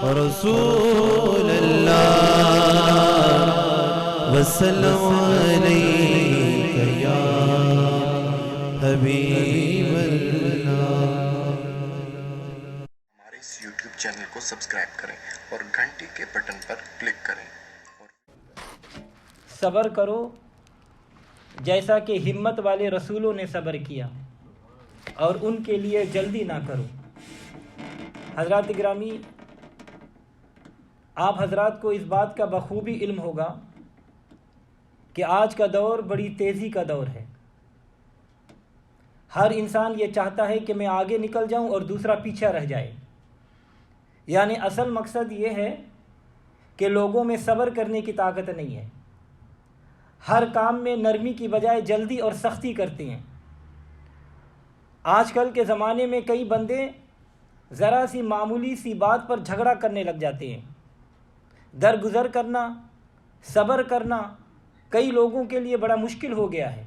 رسول اللہ وسلم علیک یا حبیب اللہ۔ ہمارے اس یوٹیوب چینل کو سبسکرائب کریں اور گھنٹی کے بٹن پر کلک کریں۔ صبر کرو جیسا کہ ہمت والے رسولوں نے صبر کیا، اور ان کے لیے جلدی نہ کرو۔ حضرات گرامی، آپ حضرات کو اس بات کا بخوبی علم ہوگا کہ آج کا دور بڑی تیزی کا دور ہے۔ ہر انسان یہ چاہتا ہے کہ میں آگے نکل جاؤں اور دوسرا پیچھے رہ جائے، یعنی اصل مقصد یہ ہے کہ لوگوں میں صبر کرنے کی طاقت نہیں ہے۔ ہر کام میں نرمی کی بجائے جلدی اور سختی کرتے ہیں۔ آج کل کے زمانے میں کئی بندے ذرا سی معمولی سی بات پر جھگڑا کرنے لگ جاتے ہیں۔ درگزر کرنا، صبر کرنا کئی لوگوں کے لیے بڑا مشکل ہو گیا ہے،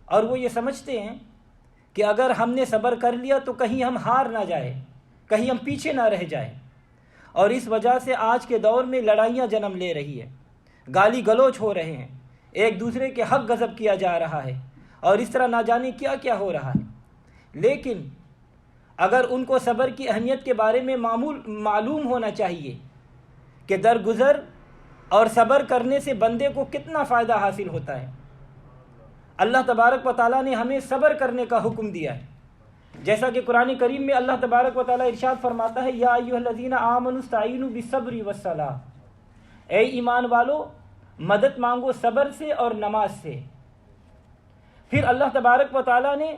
اور وہ یہ سمجھتے ہیں کہ اگر ہم نے صبر کر لیا تو کہیں ہم ہار نہ جائیں، کہیں ہم پیچھے نہ رہ جائیں، اور اس وجہ سے آج کے دور میں لڑائیاں جنم لے رہی ہیں، گالی گلوچ ہو رہے ہیں، ایک دوسرے کے حق غصب کیا جا رہا ہے، اور اس طرح نہ جانے کیا کیا ہو رہا ہے۔ لیکن اگر ان کو صبر کی اہمیت کے بارے میں معلوم ہونا چاہیے کہ درگزر اور صبر کرنے سے بندے کو کتنا فائدہ حاصل ہوتا ہے۔ اللہ تبارک و تعالیٰ نے ہمیں صبر کرنے کا حکم دیا ہے، جیسا کہ قرآن کریم میں اللہ تبارک و تعالیٰ ارشاد فرماتا ہے، یا ایھا الذین آمنوا استعینوا بالصبر والصلاۃ، اے ایمان والو مدد مانگو صبر سے اور نماز سے۔ پھر اللہ تبارک و تعالیٰ نے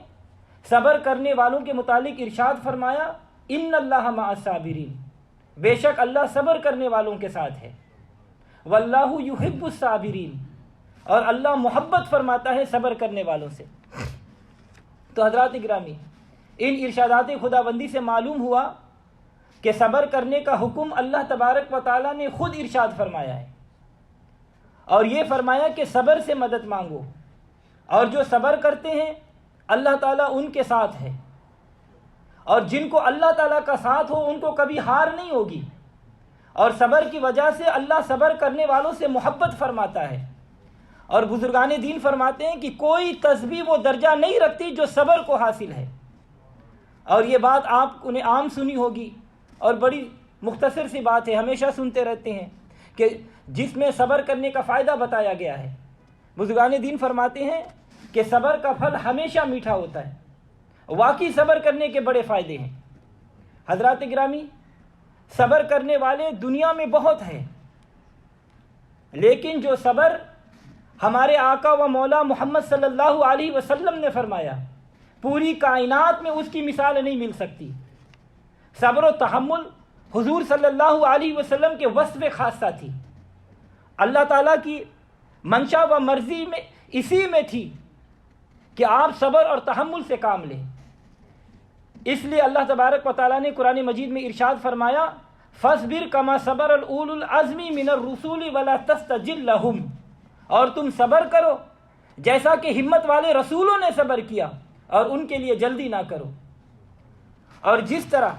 صبر کرنے والوں کے متعلق ارشاد فرمایا، ان اللہ مع الصابرین، بے شک اللہ صبر کرنے والوں کے ساتھ ہے، واللہ یحب الصابرین، اور اللہ محبت فرماتا ہے صبر کرنے والوں سے۔ تو حضرات گرامی، ان ارشادات خداوندی سے معلوم ہوا کہ صبر کرنے کا حکم اللہ تبارک و تعالیٰ نے خود ارشاد فرمایا ہے، اور یہ فرمایا کہ صبر سے مدد مانگو، اور جو صبر کرتے ہیں اللہ تعالیٰ ان کے ساتھ ہے، اور جن کو اللہ تعالیٰ کا ساتھ ہو ان کو کبھی ہار نہیں ہوگی، اور صبر کی وجہ سے اللہ صبر کرنے والوں سے محبت فرماتا ہے۔ اور بزرگان دین فرماتے ہیں کہ کوئی تسبیح وہ درجہ نہیں رکھتی جو صبر کو حاصل ہے۔ اور یہ بات آپ نے عام سنی ہوگی، اور بڑی مختصر سی بات ہے، ہمیشہ سنتے رہتے ہیں کہ جس میں صبر کرنے کا فائدہ بتایا گیا ہے۔ بزرگان دین فرماتے ہیں کہ صبر کا پھل ہمیشہ میٹھا ہوتا ہے، واقعی صبر کرنے کے بڑے فائدے ہیں۔ حضرات گرامی، صبر کرنے والے دنیا میں بہت ہیں، لیکن جو صبر ہمارے آقا و مولا محمد صلی اللہ علیہ وسلم نے فرمایا، پوری کائنات میں اس کی مثال نہیں مل سکتی۔ صبر و تحمل حضور صلی اللہ علیہ وسلم کے وصف خاصہ تھی۔ اللہ تعالیٰ کی منشا و مرضی میں اسی میں تھی کہ آپ صبر اور تحمل سے کام لیں۔ اس لیے اللہ تبارک و تعالیٰ نے قرآن مجید میں ارشاد فرمایا، فَاصْبِرْ كَمَا صَبَرَ الْأُولُو الْعَزْمِ مِنَ الرُّسُولِ وَلَا تَسْتَعْجِل لَّهُمْ، اور تم صبر کرو جیسا کہ ہمت والے رسولوں نے صبر کیا، اور ان کے لیے جلدی نہ کرو۔ اور جس طرح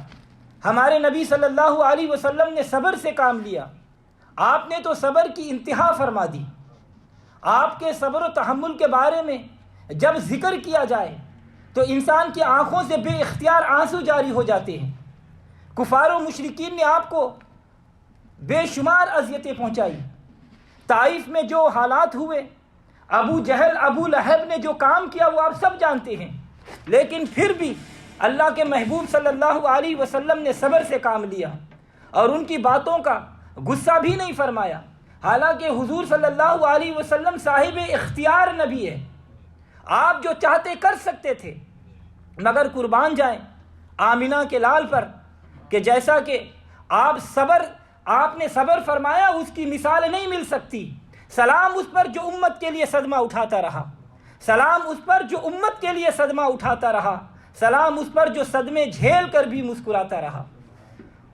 ہمارے نبی صلی اللہ علیہ وسلم نے صبر سے کام لیا، آپ نے تو صبر کی انتہا فرما دی۔ آپ کے صبر و تحمل کے بارے میں جب ذکر کیا جائے تو انسان کی آنکھوں سے بے اختیار آنسو جاری ہو جاتے ہیں۔ کفار و مشرکین نے آپ کو بے شمار اذیتیں پہنچائی۔ طائف میں جو حالات ہوئے، ابو جہل ابو لہب نے جو کام کیا وہ آپ سب جانتے ہیں، لیکن پھر بھی اللہ کے محبوب صلی اللہ علیہ وسلم نے صبر سے کام لیا، اور ان کی باتوں کا غصہ بھی نہیں فرمایا، حالانکہ حضور صلی اللہ علیہ وسلم صاحب اختیار نبی ہے، آپ جو چاہتے کر سکتے تھے، مگر قربان جائیں آمینہ کے لال پر کہ جیسا کہ آپ نے صبر فرمایا اس کی مثال نہیں مل سکتی۔ سلام اس پر جو امت کے لیے صدمہ اٹھاتا رہا، سلام اس پر جو امت کے لیے صدمہ اٹھاتا رہا، سلام اس پر جو صدمے جھیل کر بھی مسکراتا رہا۔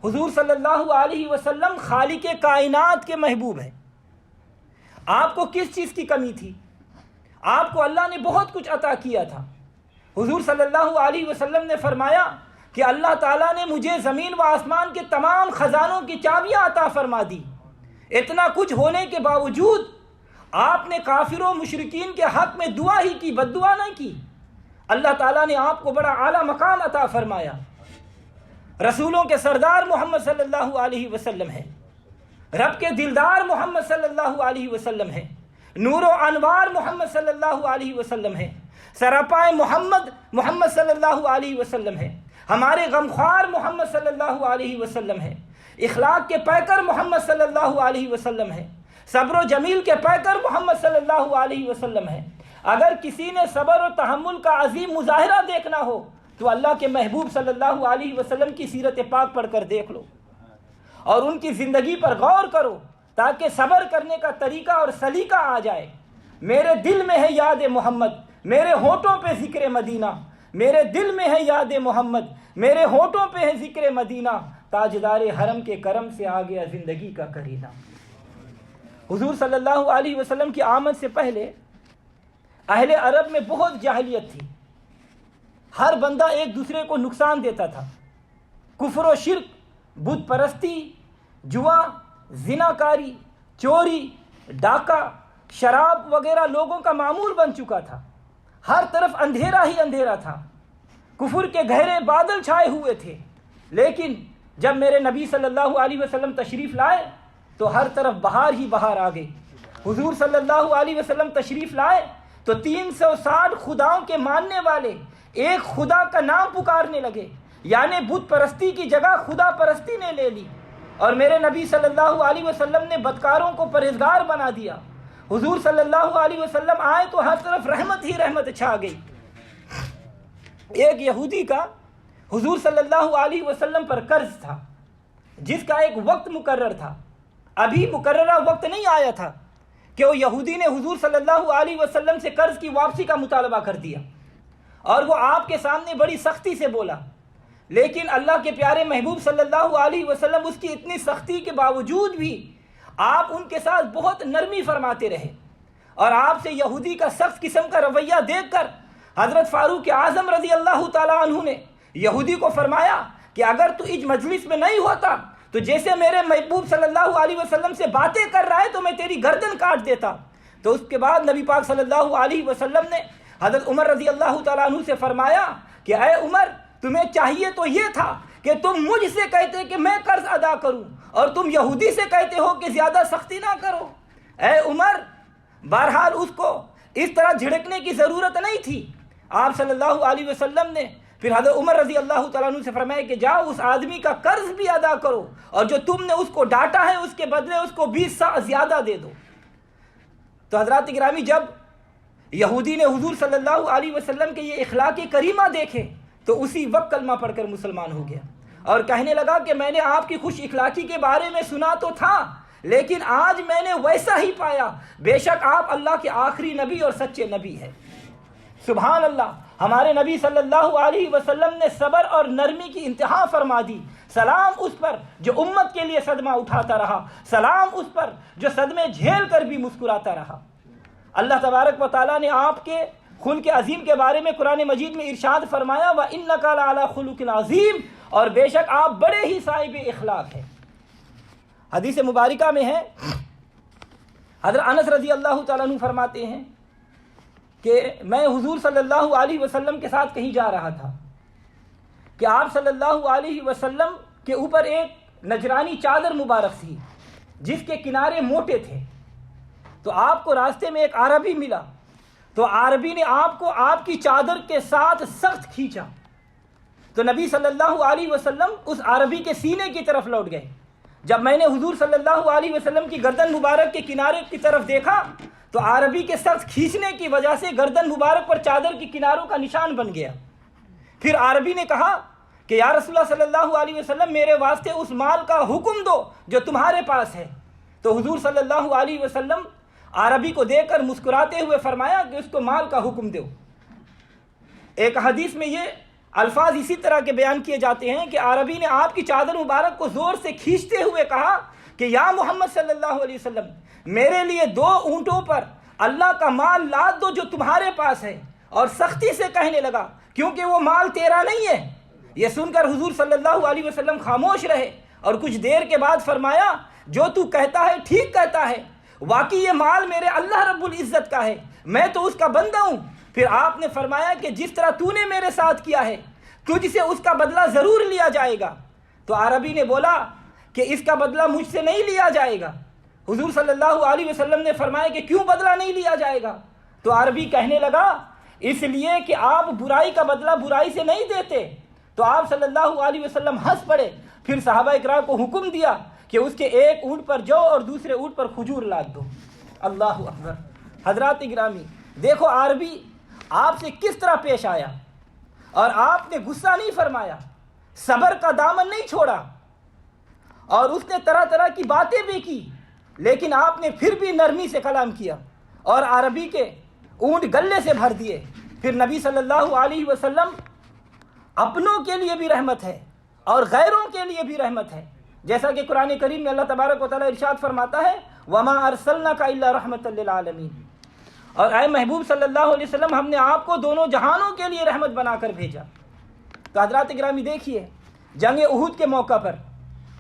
حضور صلی اللہ علیہ وسلم خالق کائنات کے محبوب ہیں۔ آپ کو کس چیز کی کمی تھی؟ آپ کو اللہ نے بہت کچھ عطا کیا تھا۔ حضور صلی اللہ علیہ وسلم نے فرمایا کہ اللہ تعالیٰ نے مجھے زمین و آسمان کے تمام خزانوں کی چابیاں عطا فرما دی، اتنا کچھ ہونے کے باوجود آپ نے کافروں مشرکین کے حق میں دعا ہی کی، بد دعا نہ کی۔ اللہ تعالیٰ نے آپ کو بڑا اعلیٰ مقام عطا فرمایا۔ رسولوں کے سردار محمد صلی اللہ علیہ وسلم ہے، رب کے دلدار محمد صلی اللہ علیہ وسلم ہے، نور و انوار محمد صلی اللہ علیہ وسلم ہے، سراپائے محمد صلی اللہ علیہ وسلم ہے، ہمارے غمخوار محمد صلی اللہ علیہ وسلم ہے، اخلاق کے پیکر محمد صلی اللہ علیہ وسلم ہے، صبر و جمیل کے پیکر محمد صلی اللہ علیہ وسلم ہے۔ اگر کسی نے صبر و تحمل کا عظیم مظاہرہ دیکھنا ہو تو اللہ کے محبوب صلی اللہ علیہ وسلم کی سیرت پاک پڑھ کر دیکھ لو اور ان کی زندگی پر غور کرو تاکہ صبر کرنے کا طریقہ اور سلیقہ آ جائے۔ میرے دل میں ہے یاد محمد، میرے ہونٹوں پہ ذکر مدینہ، میرے دل میں ہے یاد محمد، میرے ہونٹوں پہ ہے ذکر مدینہ، تاجدار حرم کے کرم سے آ گیا زندگی کا کرینہ۔ حضور صلی اللہ علیہ وسلم کی آمد سے پہلے اہل عرب میں بہت جاہلیت تھی، ہر بندہ ایک دوسرے کو نقصان دیتا تھا، کفر و شرک، بت پرستی، جوا، زناکاری، چوری، ڈاکہ، شراب وغیرہ لوگوں کا معمول بن چکا تھا، ہر طرف اندھیرا ہی اندھیرا تھا، کفر کے گہرے بادل چھائے ہوئے تھے۔ لیکن جب میرے نبی صلی اللہ علیہ وسلم تشریف لائے تو ہر طرف بہار ہی بہار آ گئی۔ حضور صلی اللہ علیہ وسلم تشریف لائے تو 360 خداؤں کے ماننے والے ایک خدا کا نام پکارنے لگے، یعنی بت پرستی کی جگہ خدا پرستی نے لے لی، اور میرے نبی صلی اللہ علیہ وسلم نے بدکاروں کو پرہیزگار بنا دیا۔ حضور صلی اللہ علیہ وسلم آئے تو ہر طرف رحمت ہی رحمت چھا گئی۔ ایک یہودی کا حضور صلی اللہ علیہ وسلم پر قرض تھا، جس کا ایک وقت مقرر تھا، ابھی مقررہ وقت نہیں آیا تھا کہ وہ یہودی نے حضور صلی اللہ علیہ وسلم سے قرض کی واپسی کا مطالبہ کر دیا، اور وہ آپ کے سامنے بڑی سختی سے بولا۔ لیکن اللہ کے پیارے محبوب صلی اللہ علیہ وسلم اس کی اتنی سختی کے باوجود بھی آپ ان کے ساتھ بہت نرمی فرماتے رہے، اور آپ سے یہودی کا سخت قسم کا رویہ دیکھ کر حضرت فاروق اعظم رضی اللہ تعالیٰ عنہ نے یہودی کو فرمایا کہ اگر تو اس مجلس میں نہیں ہوتا تو جیسے میرے محبوب صلی اللہ علیہ وسلم سے باتیں کر رہا ہے تو میں تیری گردن کاٹ دیتا۔ تو اس کے بعد نبی پاک صلی اللہ علیہ وسلم نے حضرت عمر رضی اللہ تعالیٰ عنہ سے فرمایا کہ اے عمر، تمہیں چاہیے تو یہ تھا کہ تم مجھ سے کہتے کہ میں قرض ادا کروں، اور تم یہودی سے کہتے ہو کہ زیادہ سختی نہ کرو۔ اے عمر، بہرحال اس کو اس طرح جھڑکنے کی ضرورت نہیں تھی۔ آپ صلی اللہ علیہ وسلم نے پھر حضرت عمر رضی اللہ تعالیٰ عنہ سے فرمایا کہ جاؤ اس آدمی کا قرض بھی ادا کرو، اور جو تم نے اس کو ڈانٹا ہے اس کے بدلے اس کو 20 سا زیادہ دے دو۔ تو حضرات گرامی، جب یہودی نے حضور صلی اللہ علیہ وسلم کے یہ اخلاق کریمہ دیکھے تو اسی وقت کلمہ پڑھ کر مسلمان ہو گیا، اور کہنے لگا کہ میں نے آپ کی خوش اخلاقی کے بارے میں سنا تو تھا، لیکن آج میں نے ویسا ہی پایا، بے شک آپ اللہ کے آخری نبی اور سچے نبی ہیں۔ سبحان اللہ، ہمارے نبی صلی اللہ علیہ وسلم نے صبر اور نرمی کی انتہا فرما دی۔ سلام اس پر جو امت کے لیے صدمہ اٹھاتا رہا، سلام اس پر جو صدمے جھیل کر بھی مسکراتا رہا۔ اللہ تبارک و تعالیٰ نے آپ کے خلق عظیم کے بارے میں قرآن مجید میں ارشاد فرمایا وَإِنَّكَ لَعَلَىٰ خُلُقٍ عَظِيمٍ، اور بے شک آپ بڑے ہی صاحب اخلاق ہیں۔ حدیث مبارکہ میں ہے، حضرت انس رضی اللہ تعالیٰ عنہ فرماتے ہیں کہ میں حضور صلی اللہ علیہ وسلم کے ساتھ کہیں جا رہا تھا کہ آپ صلی اللہ علیہ وسلم کے اوپر ایک نجرانی چادر مبارک تھی جس کے کنارے موٹے تھے۔ تو آپ کو راستے میں ایک عربی ملا، تو عربی نے آپ کو آپ کی چادر کے ساتھ سخت کھینچا، تو نبی صلی اللہ علیہ وسلم اس عربی کے سینے کی طرف لوٹ گئے۔ جب میں نے حضور صلی اللہ علیہ وسلم کی گردن مبارک کے کنارے کی طرف دیکھا تو عربی کے سخت کھینچنے کی وجہ سے گردن مبارک پر چادر کی کناروں کا نشان بن گیا۔ پھر عربی نے کہا کہ یا رسول اللہ صلی اللہ علیہ وسلم، میرے واسطے اس مال کا حکم دو جو تمہارے پاس ہے۔ تو حضور صلی اللہ علیہ وسلم عربی کو دیکھ کر مسکراتے ہوئے فرمایا کہ اس کو مال کا حکم دو۔ ایک حدیث میں یہ الفاظ اسی طرح کے بیان کیے جاتے ہیں کہ عربی نے آپ کی چادر مبارک کو زور سے کھینچتے ہوئے کہا کہ یا محمد صلی اللہ علیہ وسلم، میرے لیے 2 اونٹوں پر اللہ کا مال لاد دو جو تمہارے پاس ہے، اور سختی سے کہنے لگا کیونکہ وہ مال تیرا نہیں ہے، یہ سن کر حضور صلی اللہ علیہ وسلم خاموش رہے اور کچھ دیر کے بعد فرمایا جو تو کہتا ہے ٹھیک کہتا ہے، واقعی یہ مال میرے اللہ رب العزت کا ہے، میں تو اس کا بندہ ہوں۔ پھر آپ نے فرمایا کہ جس طرح تو نے میرے ساتھ کیا ہے تجھ سے اس کا بدلہ ضرور لیا جائے گا۔ تو عربی نے بولا کہ اس کا بدلہ مجھ سے نہیں لیا جائے گا۔ حضور صلی اللہ علیہ وسلم نے فرمایا کہ کیوں بدلہ نہیں لیا جائے گا؟ تو عربی کہنے لگا اس لیے کہ آپ برائی کا بدلہ برائی سے نہیں دیتے۔ تو آپ صلی اللہ علیہ وسلم ہنس پڑے، پھر صحابہ اکرام کو حکم دیا کہ اس کے ایک اونٹ پر جو اور دوسرے اونٹ پر کھجور لاد دو۔ اللہ اکبر۔ حضرات گرامی دیکھو عربی آپ سے کس طرح پیش آیا، اور آپ نے غصہ نہیں فرمایا، صبر کا دامن نہیں چھوڑا، اور اس نے طرح طرح کی باتیں بھی کی، لیکن آپ نے پھر بھی نرمی سے کلام کیا اور عربی کے اونٹ گلے سے بھر دیے۔ پھر نبی صلی اللہ علیہ وسلم اپنوں کے لیے بھی رحمت ہے اور غیروں کے لیے بھی رحمت ہے، جیسا کہ قرآن کریم میں اللہ تبارک و تعالیٰ ارشاد فرماتا ہے وَمَا أَرْسَلْنَاكَ إِلَّا رَحْمَةً لِّلْعَالَمِينَ، اور اے محبوب صلی اللہ علیہ وسلم ہم نے آپ کو دونوں جہانوں کے لیے رحمت بنا کر بھیجا۔ تو حضرات گرامی دیکھیے جنگ احد کے موقع پر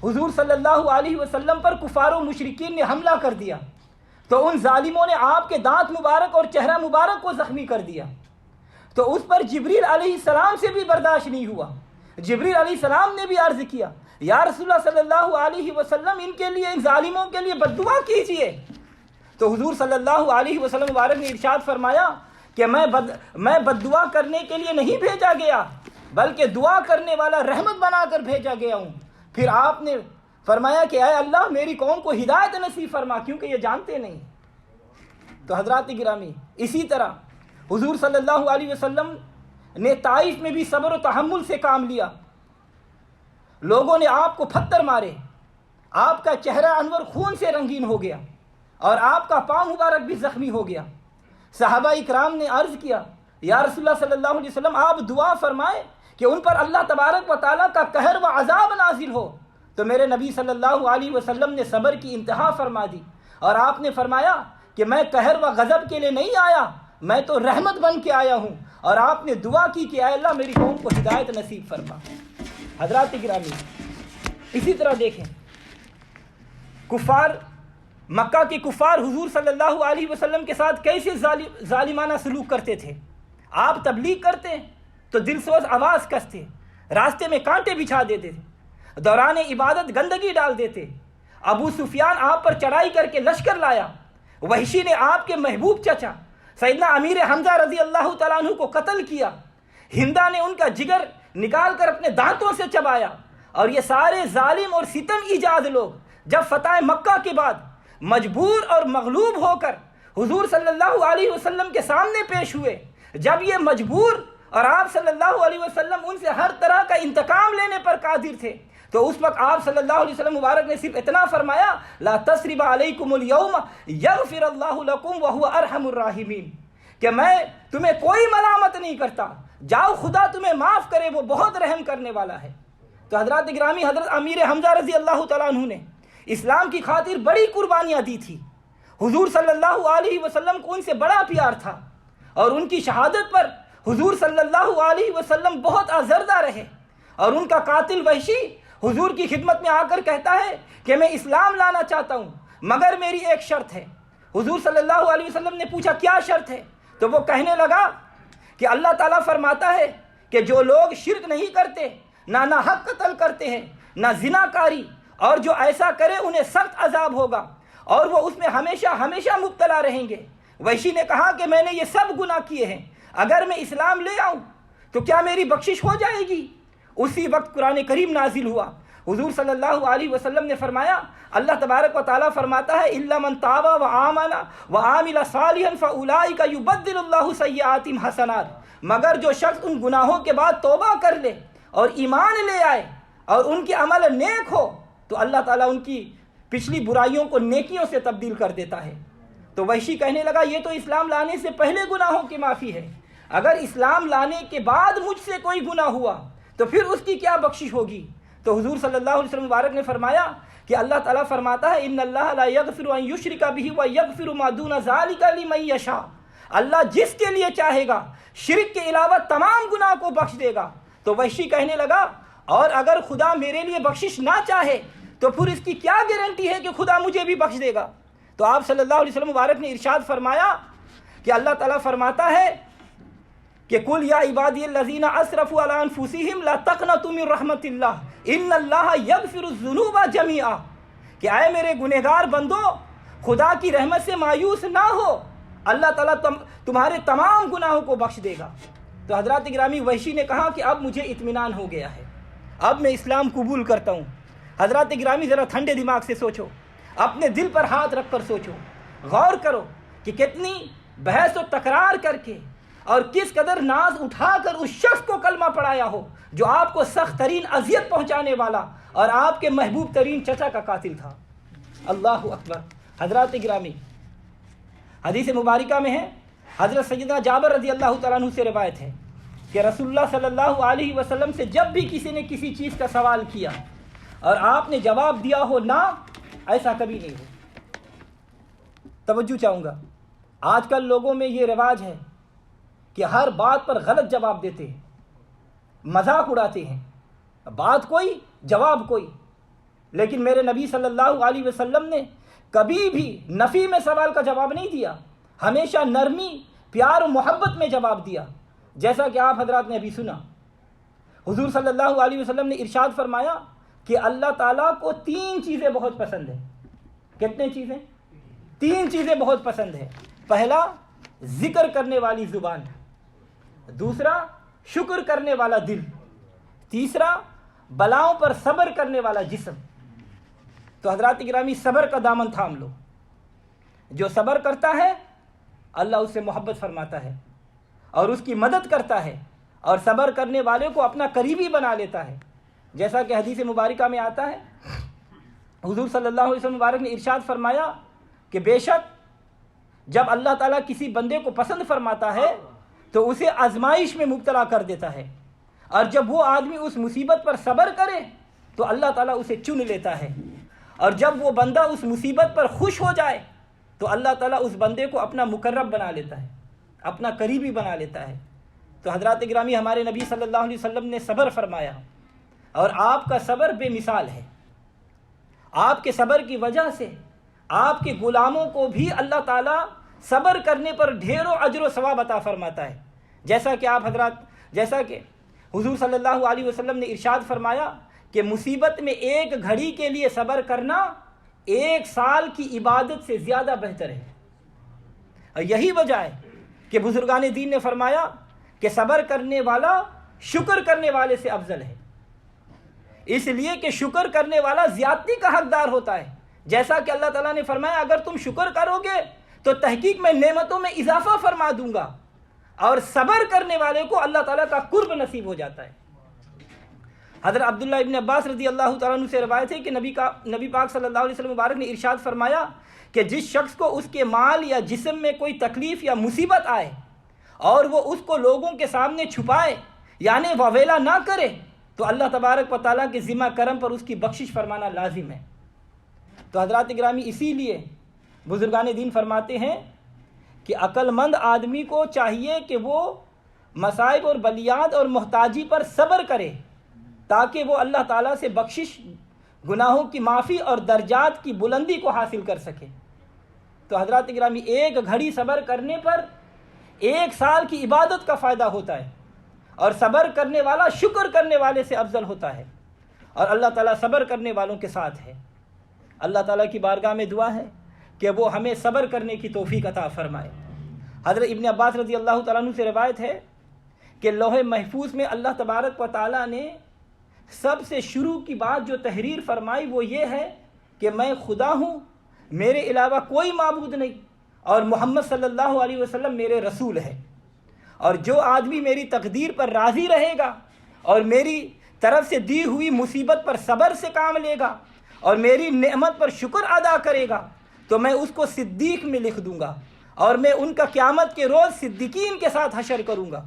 حضور صلی اللہ علیہ وسلم پر کفار و مشرکین نے حملہ کر دیا، تو ان ظالموں نے آپ کے دانت مبارک اور چہرہ مبارک کو زخمی کر دیا، تو اس پر جبریل علیہ السلام سے بھی برداشت نہیں ہوا۔ جبریل علیہ السلام نے بھی عرض کیا یا رسول اللہ صلی اللہ علیہ وسلم ان کے لیے، ان ظالموں کے لیے بد دعا کیجئے۔ تو حضور صلی اللہ علیہ وسلم مبارک نے ارشاد فرمایا کہ میں بد دعا کرنے کے لیے نہیں بھیجا گیا، بلکہ دعا کرنے والا رحمت بنا کر بھیجا گیا ہوں۔ پھر آپ نے فرمایا کہ اے اللہ میری قوم کو ہدایت نصیب فرما، کیونکہ یہ جانتے نہیں۔ تو حضرات گرامی اسی طرح حضور صلی اللہ علیہ وسلم نے طائف میں بھی صبر و تحمل سے کام لیا۔ لوگوں نے آپ کو پتھر مارے، آپ کا چہرہ انور خون سے رنگین ہو گیا اور آپ کا پاؤں مبارک بھی زخمی ہو گیا۔ صحابہ اکرام نے عرض کیا یا رسول اللہ صلی اللہ علیہ وسلم آپ دعا فرمائیں کہ ان پر اللہ تبارک و تعالیٰ کا قہر و عذاب نازل ہو۔ تو میرے نبی صلی اللہ علیہ وسلم نے صبر کی انتہا فرما دی اور آپ نے فرمایا کہ میں قہر و غضب کے لیے نہیں آیا، میں تو رحمت بن کے آیا ہوں، اور آپ نے دعا کی کہ اے اللہ میری قوم کو ہدایت نصیب فرما۔ حضرات گرامی اسی طرح دیکھیں کفار مکہ کے کفار حضور صلی اللہ علیہ وسلم کے ساتھ کیسے ظالمانہ سلوک کرتے تھے۔ آپ تبلیغ کرتے تو دل سوز آواز کستے، راستے میں کانٹے بچھا دیتے تھے، دوران عبادت گندگی ڈال دیتے۔ ابو سفیان آپ پر چڑھائی کر کے لشکر لایا، وحشی نے آپ کے محبوب چچا سیدنا امیر حمزہ رضی اللہ تعالیٰ عنہ کو قتل کیا، ہندا نے ان کا جگر نکال کر اپنے دانتوں سے چبایا، اور یہ سارے ظالم اور ستم ایجاد لوگ جب فتح مکہ کے بعد مجبور اور مغلوب ہو کر حضور صلی اللہ علیہ وسلم کے سامنے پیش ہوئے، جب یہ مجبور اور آپ صلی اللہ علیہ وسلم ان سے ہر طرح کا انتقام لینے پر قادر تھے، تو اس وقت آپ صلی اللہ علیہ وسلم مبارک نے صرف اتنا فرمایا لا تثرب علیکم اليوم یغفر اللہ لکم وہو ارحم الراحمین، کہ میں تمہیں کوئی ملامت نہیں کرتا، جاؤ خدا تمہیں معاف کرے، وہ بہت رحم کرنے والا ہے۔ تو حضرات گرامی حضرت امیر حمزہ رضی اللہ تعالیٰ عنہ نے اسلام کی خاطر بڑی قربانیاں دی تھی، حضور صلی اللہ علیہ وسلم کو ان سے بڑا پیار تھا، اور ان کی شہادت پر حضور صلی اللہ علیہ وسلم بہت آزردہ رہے، اور ان کا قاتل وحشی حضور کی خدمت میں آ کر کہتا ہے کہ میں اسلام لانا چاہتا ہوں مگر میری ایک شرط ہے۔ حضور صلی اللہ علیہ وسلم نے پوچھا کیا شرط ہے؟ تو وہ کہنے لگا کہ اللہ تعالیٰ فرماتا ہے کہ جو لوگ شرک نہیں کرتے، نہ حق قتل کرتے ہیں، نہ زنا کاری، اور جو ایسا کرے انہیں سخت عذاب ہوگا اور وہ اس میں ہمیشہ ہمیشہ مبتلا رہیں گے۔ وحشی نے کہا کہ میں نے یہ سب گناہ کیے ہیں، اگر میں اسلام لے آؤں تو کیا میری بخشش ہو جائے گی؟ اسی وقت قرآن کریم نازل ہوا، حضور صلی اللہ علیہ وسلم نے فرمایا اللہ تبارک و تعالیٰ فرماتا ہے الا من تاب وآمن وعمل صالحا فاولئک یبدل اللہ سیئاتہم حسنات، مگر جو شخص ان گناہوں کے بعد توبہ کر لے اور ایمان لے آئے اور ان کے عمل نیک ہو تو اللہ تعالیٰ ان کی پچھلی برائیوں کو نیکیوں سے تبدیل کر دیتا ہے۔ تو وحشی کہنے لگا یہ تو اسلام لانے سے پہلے گناہوں کی معافی ہے، اگر اسلام لانے کے بعد مجھ سے کوئی گناہ ہوا تو پھر اس کی کیا بخشش ہوگی؟ تو حضور صلی اللہ علیہ وسلم مبارک نے فرمایا کہ اللہ تعالیٰ فرماتا ہے ان اللہ لا یغفر ان یشرک بہ ویغفر ما دون ذلک لمن یشاء، اللہ جس کے لیے چاہے گا شرک کے علاوہ تمام گناہ کو بخش دے گا، تو وحشی کہنے لگا اور اگر خدا میرے لیے بخشش نہ چاہے تو پھر اس کی کیا گارنٹی ہے کہ خدا مجھے بھی بخش دے گا؟ تو آپ صلی اللہ علیہ وسلم مبارک نے ارشاد فرمایا کہ اللہ تعالیٰ فرماتا ہے کہ قل یا عبادی الذین اسرفوا علی انفسہم لا تقنطوا من رحمت اللہ ان اللہ یغفر الذنوب جمیعا، کہ اے میرے گنہگار بندو خدا کی رحمت سے مایوس نہ ہو، اللہ تعالیٰ تمہارے تمام گناہوں کو بخش دے گا۔ تو حضرات گرامی وحشی نے کہا کہ اب مجھے اطمینان ہو گیا ہے، اب میں اسلام قبول کرتا ہوں۔ حضرات گرامی ذرا ٹھنڈے دماغ سے سوچو، اپنے دل پر ہاتھ رکھ کر سوچو، غور کرو کہ کتنی بحث و تکرار کر کے اور کس قدر ناز اٹھا کر اس شخص کو کلمہ پڑھایا ہو جو آپ کو سخت ترین اذیت پہنچانے والا اور آپ کے محبوب ترین چچا کا قاتل تھا۔ اللہ اکبر۔ حضرات گرامی حدیث مبارکہ میں ہے، حضرت سیدنا جابر رضی اللہ تعالیٰ عنہ سے روایت ہے کہ رسول اللہ صلی اللہ علیہ وسلم سے جب بھی کسی نے کسی چیز کا سوال کیا اور آپ نے جواب دیا ہو نہ، ایسا کبھی نہیں ہو۔ توجہ چاہوں گا، آج کل لوگوں میں یہ رواج ہے کہ ہر بات پر غلط جواب دیتے ہیں، مذاق اڑاتے ہیں، بات کوئی جواب کوئی، لیکن میرے نبی صلی اللہ علیہ وسلم نے کبھی بھی نفی میں سوال کا جواب نہیں دیا، ہمیشہ نرمی، پیار و محبت میں جواب دیا۔ جیسا کہ آپ حضرات نے ابھی سنا، حضور صلی اللہ علیہ وسلم نے ارشاد فرمایا کہ اللہ تعالیٰ کو 3 چیزیں بہت پسند ہیں۔ کتنے چیزیں؟ 3 چیزیں بہت پسند ہیں۔ پہلا، ذکر کرنے والی زبان، دوسرا شکر کرنے والا دل، تیسرا بلاؤں پر صبر کرنے والا جسم۔ تو حضرات گرامی صبر کا دامن تھام لو، جو صبر کرتا ہے اللہ اس سے محبت فرماتا ہے اور اس کی مدد کرتا ہے اور صبر کرنے والے کو اپنا قریبی بنا لیتا ہے۔ جیسا کہ حدیث مبارکہ میں آتا ہے، حضور صلی اللہ علیہ وسلم مبارک نے ارشاد فرمایا کہ بے شک جب اللہ تعالیٰ کسی بندے کو پسند فرماتا ہے تو اسے آزمائش میں مبتلا کر دیتا ہے، اور جب وہ آدمی اس مصیبت پر صبر کرے تو اللہ تعالیٰ اسے چن لیتا ہے، اور جب وہ بندہ اس مصیبت پر خوش ہو جائے تو اللہ تعالیٰ اس بندے کو اپنا مقرب بنا لیتا ہے، اپنا قریبی بنا لیتا ہے۔ تو حضرات گرامی ہمارے نبی صلی اللہ علیہ وسلم نے صبر فرمایا، اور آپ کا صبر بے مثال ہے۔ آپ کے صبر کی وجہ سے آپ کے غلاموں کو بھی اللہ تعالیٰ صبر کرنے پر ڈھیروں اجر و ثواب عطا فرماتا ہے۔ جیسا کہ حضور صلی اللہ علیہ وسلم نے ارشاد فرمایا کہ مصیبت میں ایک گھڑی کے لیے صبر کرنا 1 سال کی عبادت سے زیادہ بہتر ہے۔ اور یہی وجہ ہے کہ بزرگان دین نے فرمایا کہ صبر کرنے والا شکر کرنے والے سے افضل ہے، اس لیے کہ شکر کرنے والا زیادتی کا حقدار ہوتا ہے۔ جیسا کہ اللہ تعالیٰ نے فرمایا اگر تم شکر کرو گے تو تحقیق میں نعمتوں میں اضافہ فرما دوں گا، اور صبر کرنے والے کو اللہ تعالیٰ کا قرب نصیب ہو جاتا ہے۔ حضرت عبداللہ ابن عباس رضی اللہ تعالیٰ عنہ سے روایت ہے کہ نبی پاک صلی اللہ علیہ وسلم مبارک نے ارشاد فرمایا کہ جس شخص کو اس کے مال یا جسم میں کوئی تکلیف یا مصیبت آئے اور وہ اس کو لوگوں کے سامنے چھپائے، یعنی واویلا نہ کرے، تو اللہ تبارک و تعالیٰ کے ذمہ کرم پر اس کی بخشش فرمانا لازم ہے۔ تو حضرات گرامی اسی لیے بزرگان دین فرماتے ہیں کہ عقل مند آدمی کو چاہیے کہ وہ مصائب اور بلیات اور محتاجی پر صبر کرے تاکہ وہ اللہ تعالیٰ سے بخشش، گناہوں کی معافی اور درجات کی بلندی کو حاصل کر سکے۔ تو حضرات گرامی 1 گھڑی صبر کرنے پر 1 سال کی عبادت کا فائدہ ہوتا ہے، اور صبر کرنے والا شکر کرنے والے سے افضل ہوتا ہے، اور اللہ تعالیٰ صبر کرنے والوں کے ساتھ ہے۔ اللہ تعالیٰ کی بارگاہ میں دعا ہے کہ وہ ہمیں صبر کرنے کی توفیق عطا فرمائے۔ حضرت ابن عباس رضی اللہ تعالیٰ عنہ سے روایت ہے کہ لوح محفوظ میں اللہ تبارک و تعالیٰ نے سب سے شروع کی بات جو تحریر فرمائی وہ یہ ہے کہ میں خدا ہوں، میرے علاوہ کوئی معبود نہیں، اور محمد صلی اللہ علیہ وسلم میرے رسول ہے، اور جو آدمی میری تقدیر پر راضی رہے گا اور میری طرف سے دی ہوئی مصیبت پر صبر سے کام لے گا اور میری نعمت پر شکر ادا کرے گا تو میں اس کو صدیق میں لکھ دوں گا، اور میں ان کا قیامت کے روز صدیقین کے ساتھ حشر کروں گا۔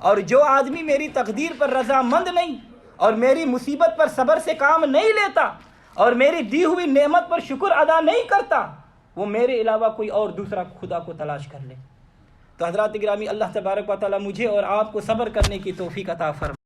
اور جو آدمی میری تقدیر پر رضامند نہیں اور میری مصیبت پر صبر سے کام نہیں لیتا اور میری دی ہوئی نعمت پر شکر ادا نہیں کرتا، وہ میرے علاوہ کوئی اور دوسرا خدا کو تلاش کر لے۔ تو حضرات گرامی اللہ تبارک و تعالیٰ مجھے اور آپ کو صبر کرنے کی توفیق عطا فرمائے۔